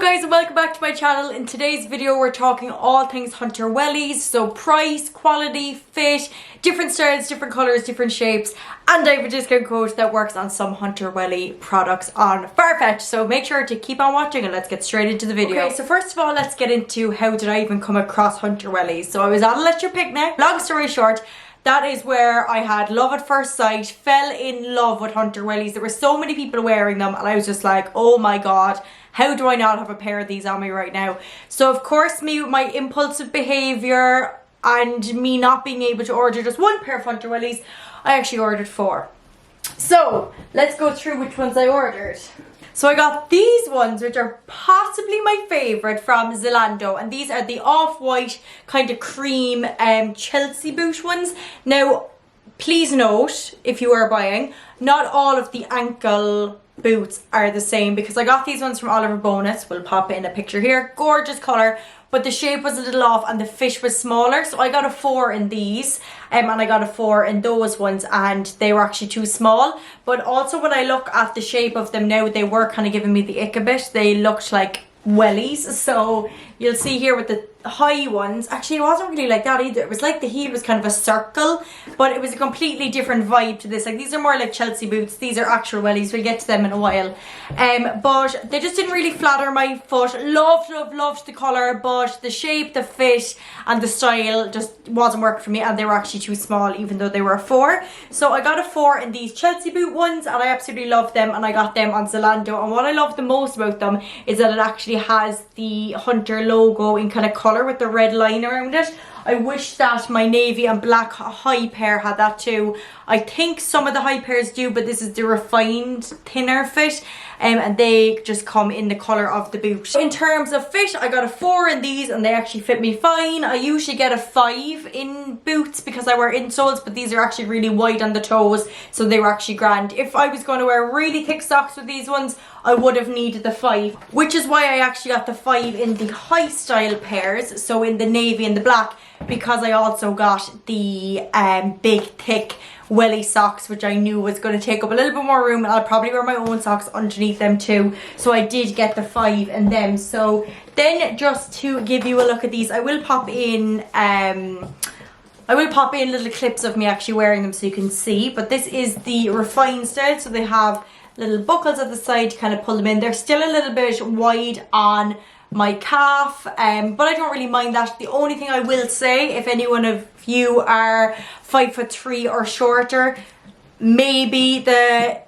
guys, and welcome back to my channel. In today's video we're talking all things hunter wellies, so price, quality, fit, different styles, different colours, different shapes, and I have a discount code that works on some hunter welly products on Farfetch, so make sure to keep on watching and let's get straight into the video. Okay, so first of all let's get into how did I even come across hunter wellies. So I was at a lecture picnic. Long story short, that is where I had love at first sight, fell in love with hunter wellies. There were so many people wearing them and I was just like, oh my god, how do I not have a pair of these on me right now? So of course, me with my impulsive behaviour and me not being able to order just one pair of hunter wellies, I actually ordered 4. So let's go through which ones I ordered. So I got these ones, which are possibly my favourite, from Zalando, and these are the off-white kind of cream Chelsea boot ones. Now please note, if you are buying, not all of the ankle boots are the same, because I got these ones from Oliver Bonus. We'll pop in a picture here. Gorgeous colour, but the shape was a little off and the fit was smaller, so I got a 4 in these and I got a 4 in those ones, and they were actually too small. But also when I look at the shape of them now, they were kind of giving me the ick a bit. They looked like wellies, so you'll see here with the high ones, actually it wasn't really like that either. It was like the heel was kind of a circle, but it was a completely different vibe to this. Like, these are more like Chelsea boots, these are actual wellies. We'll get to them in a while, but they just didn't really flatter my foot. Loved the colour, but the shape, the fit and the style just wasn't working for me, and they were actually too small even though they were a 4. So I got a 4 in these Chelsea boot ones and I absolutely love them, and I got them on Zalando. And what I love the most about them is that it actually has the hunter logo in kind of colour with the red line around it. I wish that my navy and black high pair had that too. I think some of the high pairs do, but this is the refined thinner fit, and they just come in the colour of the boot. In terms of fit, I got a 4 in these and they actually fit me fine. I usually get a 5 in boots because I wear insoles, but these are actually really wide on the toes, so they were actually grand. If I was going to wear really thick socks with these ones, I would have needed the 5, which is why I actually got the 5 in the high style pairs, so in the navy and the black, because I also got the big thick welly socks, which I knew was going to take up a little bit more room, and I'll probably wear my own socks underneath them too, so I did get the 5 in them. So then, just to give you a look at these, I will pop in little clips of me actually wearing them so you can see. But this is the refined style, so they have little buckles at the side to kind of pull them in. They're still a little bit wide on my calf, but I don't really mind that. The only thing I will say, if any one of you are 5'3" or shorter, maybe the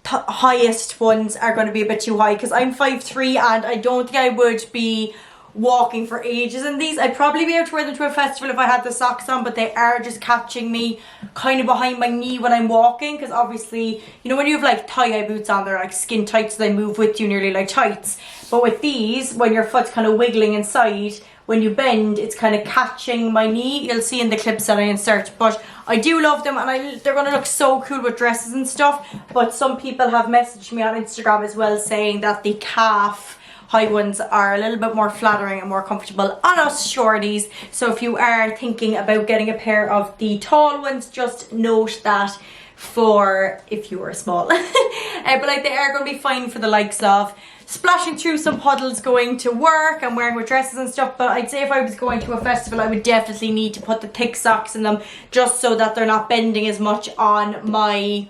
highest ones are going to be a bit too high, because I'm 5'3" and I don't think I would be walking for ages in these. I'd probably be able to wear them to a festival if I had the socks on, but they are just catching me kind of behind my knee when I'm walking, because obviously, you know, when you have like thigh-high boots on, they're like skin tight, so they move with you nearly like tights. But with these, when your foot's kind of wiggling inside, when you bend, it's kind of catching my knee. You'll see in the clips that I insert. But I do love them, and they're going to look so cool with dresses and stuff. But some people have messaged me on Instagram as well saying that the calf high ones are a little bit more flattering and more comfortable on us shorties. So if you are thinking about getting a pair of the tall ones, just note that for if you are small. But like, they are going to be fine for the likes of splashing through some puddles going to work and wearing with dresses and stuff. But I'd say if I was going to a festival, I would definitely need to put the thick socks in them, just so that they're not bending as much on my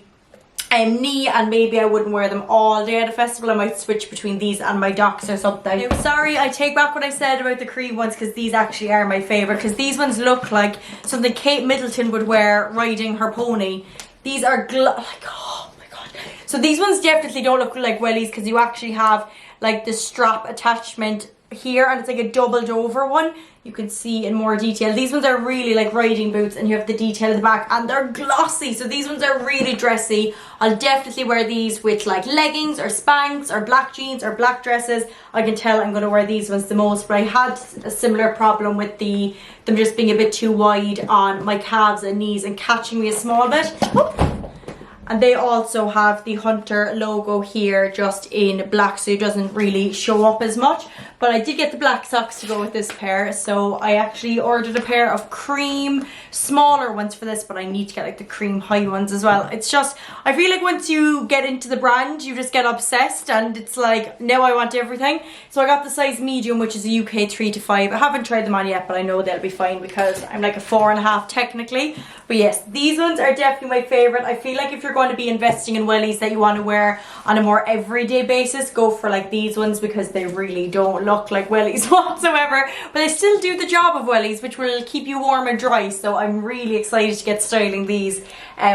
knee, and maybe I wouldn't wear them all day at a festival. I might switch between these and my Docs or something. Now, sorry, I take back what I said about the cream ones, because these actually are my favourite, because these ones look like something Kate Middleton would wear riding her pony. These are like, oh my god. So these ones definitely don't look like wellies, because you actually have like the strap attachment here, and it's like a doubled over one. You can see in more detail. These ones are really like riding boots, and you have the detail in the back, and they're glossy, so these ones are really dressy. I'll definitely wear these with like leggings or Spanx or black jeans or black dresses. I can tell I'm going to wear these ones the most, but I had a similar problem with them just being a bit too wide on my calves and knees and catching me a small bit. and they also have the Hunter logo here just in black, so it doesn't really show up as much. But I did get the black socks to go with this pair, so I actually ordered a pair of cream smaller ones for this, but I need to get like the cream high ones as well. It's just, I feel like once you get into the brand you just get obsessed, and it's like now I want everything. So I got the size medium, which is a UK 3 to 5. I haven't tried them on yet, but I know they'll be fine because I'm like a 4.5 technically. But yes, these ones are definitely my favorite. I feel like if you're going to be investing in wellies that you want to wear on a more everyday basis, go for like these ones, because they really don't look like wellies whatsoever, but they still do the job of wellies, which will keep you warm and dry. So I'm really excited to get styling these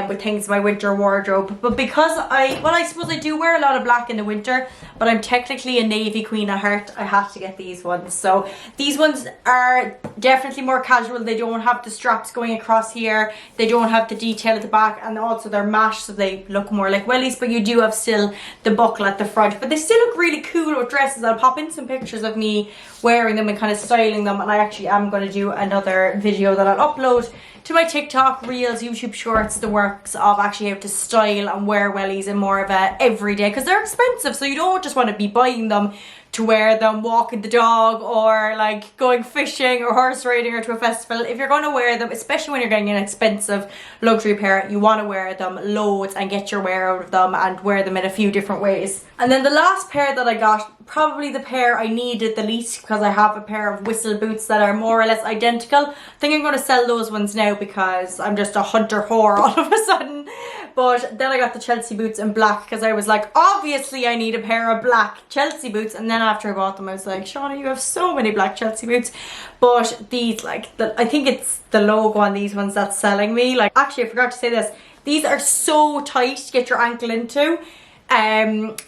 with things in my winter wardrobe. But because I suppose I do wear a lot of black in the winter, but I'm technically a navy queen at heart, I have to get these ones. So these ones are definitely more casual. They don't have the straps going across here, they don't have the detail at the back, and also they're matte, so they look more like wellies, but you do have still the buckle at the front. But they still look really cool with dresses. I'll pop in some pictures of me wearing them and kind of styling them, and I actually am going to do another video that I'll upload to my TikTok, Reels, YouTube Shorts, the works of actually how to style and wear wellies in more of a everyday, because they're expensive, so you don't just want to be buying them to wear them walking the dog or like going fishing or horse riding or to a festival. If you're going to wear them, especially when you're getting an expensive luxury pair, you want to wear them loads and get your wear out of them and wear them in a few different ways. And then the last pair that I got, probably the pair I needed the least, because I have a pair of whistle boots that are more or less identical. I think I'm going to sell those ones now because I'm just a Hunter whore all of a sudden. But then I got the Chelsea boots in black because I was like, obviously I need a pair of black Chelsea boots. And then after I bought them, I was like, Shauna, you have so many black Chelsea boots. But these, like, I think it's the logo on these ones that's selling me. Like, actually, I forgot to say this. These are so tight to get your ankle into.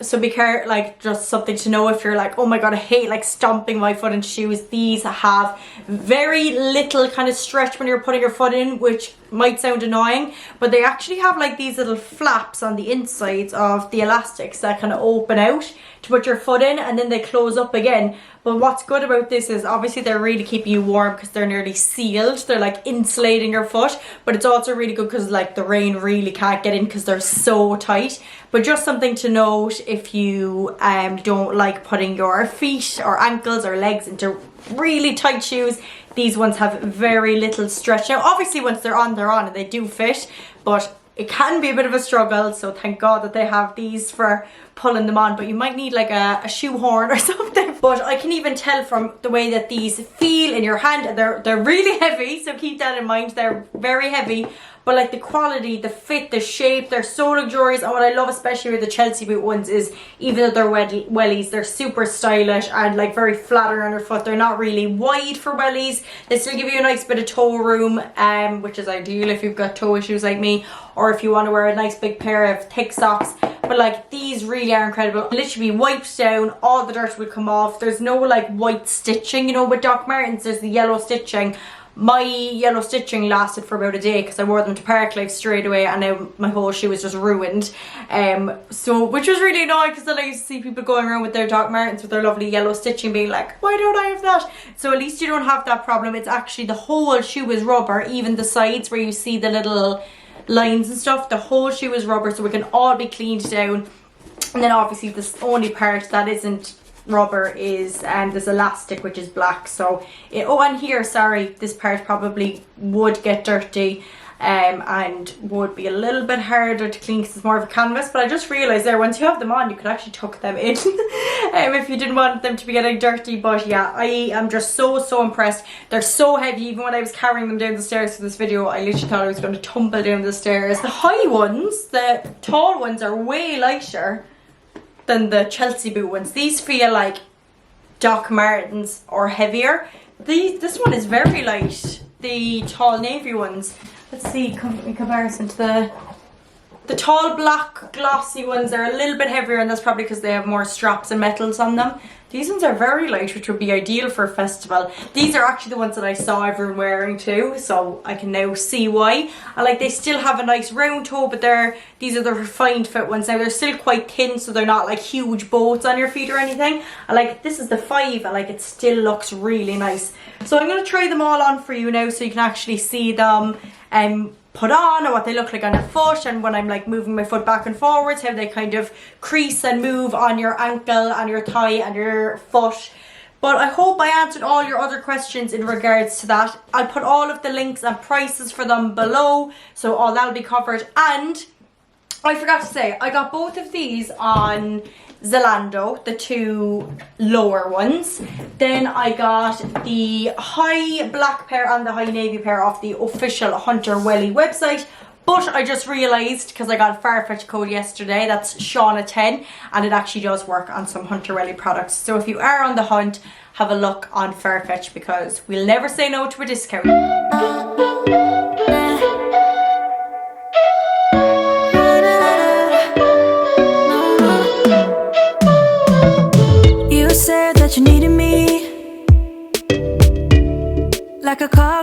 So be careful, like, just something to know if you're like, oh my god, I hate like stomping my foot in shoes. These have very little kind of stretch when you're putting your foot in, which might sound annoying, but they actually have like these little flaps on the insides of the elastics that kind of open out to put your foot in, and then they close up again. But what's good about this is obviously they're really keeping you warm because they're nearly sealed. They're like insulating your foot, but it's also really good because like the rain really can't get in because they're so tight. But just something to note if you don't like putting your feet or ankles or legs into really tight shoes, these ones have very little stretch. Now obviously once they're on and they do fit, but it can be a bit of a struggle, so thank god that they have these for pulling them on. But you might need like a shoehorn or something. But I can even tell from the way that these feel in your hand, they're really heavy, so keep that in mind. They're very heavy, but like the quality, the fit, the shape, they're so luxurious. And what I love especially with the Chelsea boot ones is even though they're wellies, they're super stylish and like very flattering on your foot. They're not really wide for wellies. They still give you a nice bit of toe room, which is ideal if you've got toe issues like me, or if you want to wear a nice big pair of thick socks. But like these really are incredible. Literally wiped down, all the dirt would come off. There's no like white stitching, you know, with Doc Martens there's the yellow stitching. My yellow stitching lasted for about a day because I wore them to Park Life straight away, and now my whole shoe was just ruined. So which was really annoying because then I used to see people going around with their Doc Martens with their lovely yellow stitching being like, why don't I have that? So at least you don't have that problem. It's actually the whole shoe is rubber, even the sides where you see the little lines and stuff, the whole shoe is rubber, so it can all be cleaned down. And then obviously the only part that isn't rubber is this elastic, which is black. So and here, sorry, this part probably would get dirty and would be a little bit harder to clean because it's more of a canvas. But I just realized there, once you have them on, you could actually tuck them in if you didn't want them to be getting dirty. But yeah, I am just so impressed. They're so heavy. Even when I was carrying them down the stairs for this video, I literally thought I was going to tumble down the stairs. The high ones, the tall ones, are way lighter than the Chelsea boot ones. These feel like Doc Martens or heavier. This one is very light, the tall navy ones. Let's see in comparison to the tall black glossy ones are a little bit heavier, and that's probably because they have more straps and metals on them. These ones are very light, which would be ideal for a festival. These are actually the ones that I saw everyone wearing too, so I can now see why. And like they still have a nice round toe, but these are the refined fit ones. Now they're still quite thin, so they're not like huge boats on your feet or anything. And like this is the 5, and like it still looks really nice. So I'm going to try them all on for you now so you can actually see them put on and what they look like on a foot, and when I'm like moving my foot back and forwards, how they kind of crease and move on your ankle and your thigh and your foot. But I hope I answered all your other questions in regards to that. I'll put all of the links and prices for them below, so all that'll be covered. And I forgot to say, I got both of these on Zalando, the two lower ones. Then I got the high black pair and the high navy pair off the official Hunter Welly website. But I just realised, because I got a farfetch code yesterday, that's Shauna10, and it actually does work on some Hunter Welly products. So if you are on the hunt, have a look on farfetch, because we'll never say no to a discount. You said that you needed me like a car